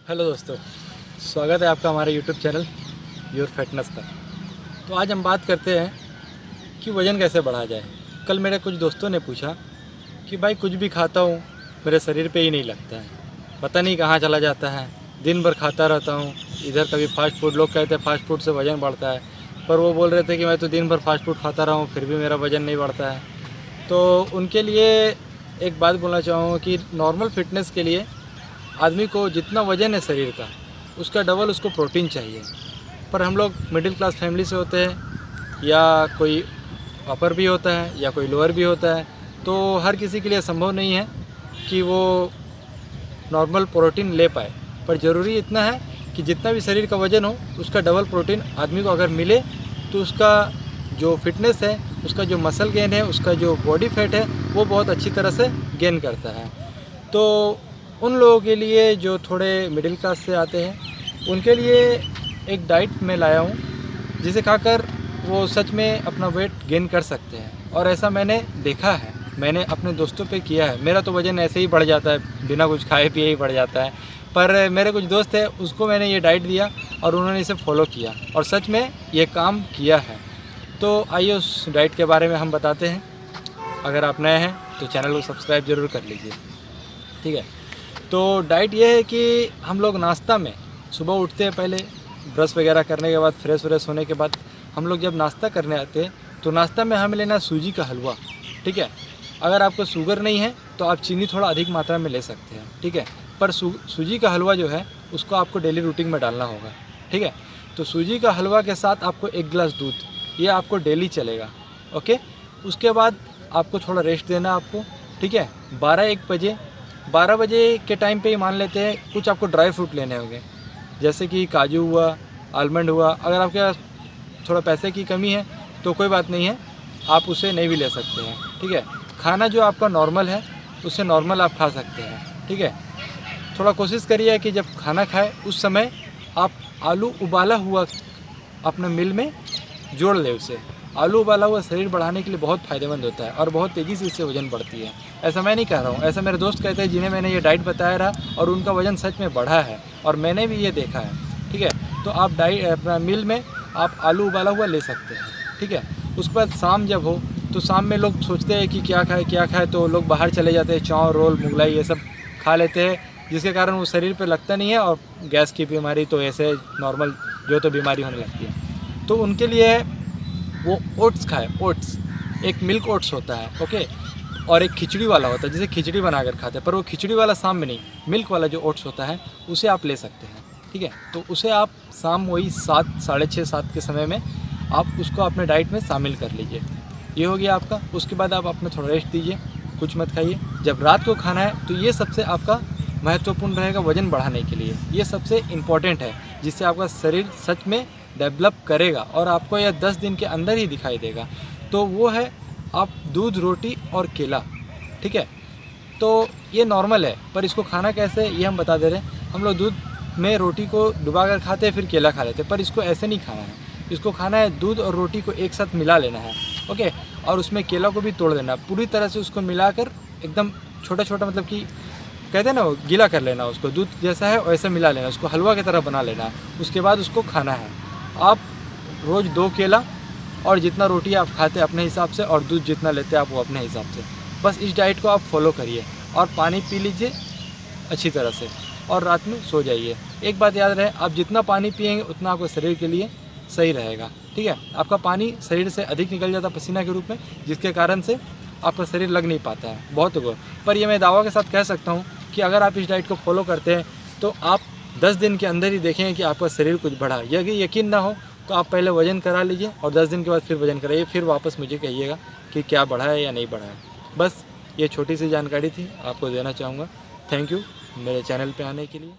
Hello दोस्तों, स्वागत है आपका हमारे यूट्यूब चैनल योर फिटनेस पर। तो आज हम बात करते हैं कि वज़न कैसे बढ़ाया जाए। कल मेरे कुछ दोस्तों ने पूछा कि भाई कुछ भी खाता हूँ मेरे शरीर पे ही नहीं लगता है, पता नहीं कहाँ चला जाता है, दिन भर खाता रहता हूँ। इधर कभी फ़ास्ट फूड, लोग कहते हैं फ़ास्ट फूड से वज़न बढ़ता है, पर वो बोल रहे थे कि मैं तो दिन भर फ़ास्ट फूड खाता रहा हूँ फिर भी मेरा वज़न नहीं बढ़ता है। तो उनके लिए एक बात बोलना चाहूँगा कि नॉर्मल फिटनेस के लिए आदमी को जितना वज़न है शरीर का उसका डबल उसको प्रोटीन चाहिए। पर हम लोग मिडिल क्लास फैमिली से होते हैं, या कोई अपर भी होता है या कोई लोअर भी होता है, तो हर किसी के लिए संभव नहीं है कि वो नॉर्मल प्रोटीन ले पाए। पर ज़रूरी इतना है कि जितना भी शरीर का वज़न हो उसका डबल प्रोटीन आदमी को अगर मिले तो उसका जो फिटनेस है, उसका जो मसल गेन है, उसका जो बॉडी फैट है वो बहुत अच्छी तरह से गेन करता है। तो उन लोगों के लिए जो थोड़े मिडिल क्लास से आते हैं उनके लिए एक डाइट मैं लाया हूँ जिसे खाकर वो सच में अपना वेट गेन कर सकते हैं। और ऐसा मैंने देखा है, मैंने अपने दोस्तों पे किया है। मेरा तो वज़न ऐसे ही बढ़ जाता है, बिना कुछ खाए पिए ही बढ़ जाता है, पर मेरे कुछ दोस्त हैं उसको मैंने ये डाइट दिया और उन्होंने इसे फॉलो किया और सच में ये काम किया है। तो आइए उस डाइट के बारे में हम बताते हैं। अगर आप नए हैं तो चैनल को सब्सक्राइब ज़रूर कर लीजिए, ठीक है। तो डाइट ये है कि हम लोग नाश्ता में सुबह उठते हैं, पहले ब्रश वगैरह करने के बाद, फ्रेश व्रेश होने के बाद हम लोग जब नाश्ता करने आते हैं तो नाश्ता में हमें लेना सूजी का हलवा, ठीक है। अगर आपको शुगर नहीं है तो आप चीनी थोड़ा अधिक मात्रा में ले सकते हैं, ठीक है। पर सूजी का हलवा जो है उसको आपको डेली रूटीन में डालना होगा, ठीक है। तो सूजी का हलवा के साथ आपको 1 गिलास दूध, ये आपको डेली चलेगा, ओके। उसके बाद आपको थोड़ा रेस्ट देना आपको, ठीक है। 12 बजे के टाइम पे ही मान लेते हैं कुछ आपको ड्राई फ्रूट लेने होंगे, जैसे कि काजू हुआ, आलमंड हुआ। अगर आपके पास थोड़ा पैसे की कमी है तो कोई बात नहीं है, आप उसे नहीं भी ले सकते हैं, ठीक है। खाना जो आपका नॉर्मल है उससे नॉर्मल आप खा सकते हैं, ठीक है। थोड़ा कोशिश करिए कि जब खाना खाए उस समय आप आलू उबाला हुआ अपने मील में जोड़ ले उसे। आलू उबाला हुआ शरीर बढ़ाने के लिए बहुत फ़ायदेमंद होता है और बहुत तेज़ी से इससे वज़न बढ़ती है। ऐसा मैं नहीं कह रहा हूँ, ऐसा मेरे दोस्त कहते हैं जिन्हें मैंने ये डाइट बताया रहा और उनका वज़न सच में बढ़ा है और मैंने भी ये देखा है, ठीक है। तो आप अपना मील में आप आलू उबाला हुआ ले सकते हैं, ठीक है। उसके बाद शाम जब हो तो शाम में लोग सोचते हैं कि क्या खाए, तो लोग बाहर चले जाते हैं, चाव रोल मुगलाई ये सब खा लेते हैं, जिसके कारण वो शरीर पर लगता नहीं है और गैस की बीमारी तो ऐसे नॉर्मल जो तो बीमारी होने लगती है। तो उनके लिए वो ओट्स खाए। ओट्स एक मिल्क ओट्स होता है, ओके, और एक खिचड़ी वाला होता है जिसे खिचड़ी बनाकर खाते हैं, पर वो खिचड़ी वाला शाम में नहीं, मिल्क वाला जो ओट्स होता है उसे आप ले सकते हैं, ठीक है। तो उसे आप शाम वही 7, साढ़े 6, 7 के समय में आप उसको अपने डाइट में शामिल कर लीजिए। ये हो गया आपका। उसके बाद आप अपने थोड़ा रेस्ट दीजिए, कुछ मत खाइए। जब रात को खाना है तो ये सबसे आपका महत्वपूर्ण रहेगा वज़न बढ़ाने के लिए, ये सबसे इम्पॉर्टेंट है, जिससे आपका शरीर सच में डेवलप करेगा और आपको यह 10 दिन के अंदर ही दिखाई देगा। तो वो है आप दूध, रोटी और केला, ठीक है। तो ये नॉर्मल है, पर इसको खाना कैसे है ये हम बता दे रहे हैं। हम लोग दूध में रोटी को डुबा कर खाते हैं, फिर केला खा लेते हैं, पर इसको ऐसे नहीं खाना है। इसको खाना है दूध और रोटी को एक साथ मिला लेना है, ओके, और उसमें केला को भी तोड़ देना, पूरी तरह से उसको मिलाकर एकदम छोटा छोटा, मतलब कि कहते हैं ना वो, गीला कर लेना उसको, दूध जैसा है वैसा मिला लेना, उसको हलवा की तरह बना लेना है। उसके बाद उसको खाना है। आप रोज़ 2 केला और जितना रोटी आप खाते हैं अपने हिसाब से और दूध जितना लेते हैं आप वो अपने हिसाब से, बस इस डाइट को आप फॉलो करिए और पानी पी लीजिए अच्छी तरह से और रात में सो जाइए। एक बात याद रहे, आप जितना पानी पिएंगे उतना आपके शरीर के लिए सही रहेगा, ठीक है। आपका पानी शरीर से अधिक निकल जाता है पसीना के रूप में, जिसके कारण से आपका शरीर लग नहीं पाता है बहुत लोगों। पर ये मैं दावा के साथ कह सकता हूँ कि अगर आप इस डाइट को फॉलो करते हैं तो आप 10 दिन के अंदर ही देखेंगे कि आपका शरीर कुछ बढ़ा। यदि यकीन ना हो तो आप पहले वज़न करा लीजिए और 10 दिन के बाद फिर वज़न कराइए, फिर वापस मुझे कहिएगा कि क्या बढ़ा है या नहीं बढ़ा है। बस ये छोटी सी जानकारी थी, आपको देना चाहूँगा। थैंक यू मेरे चैनल पे आने के लिए।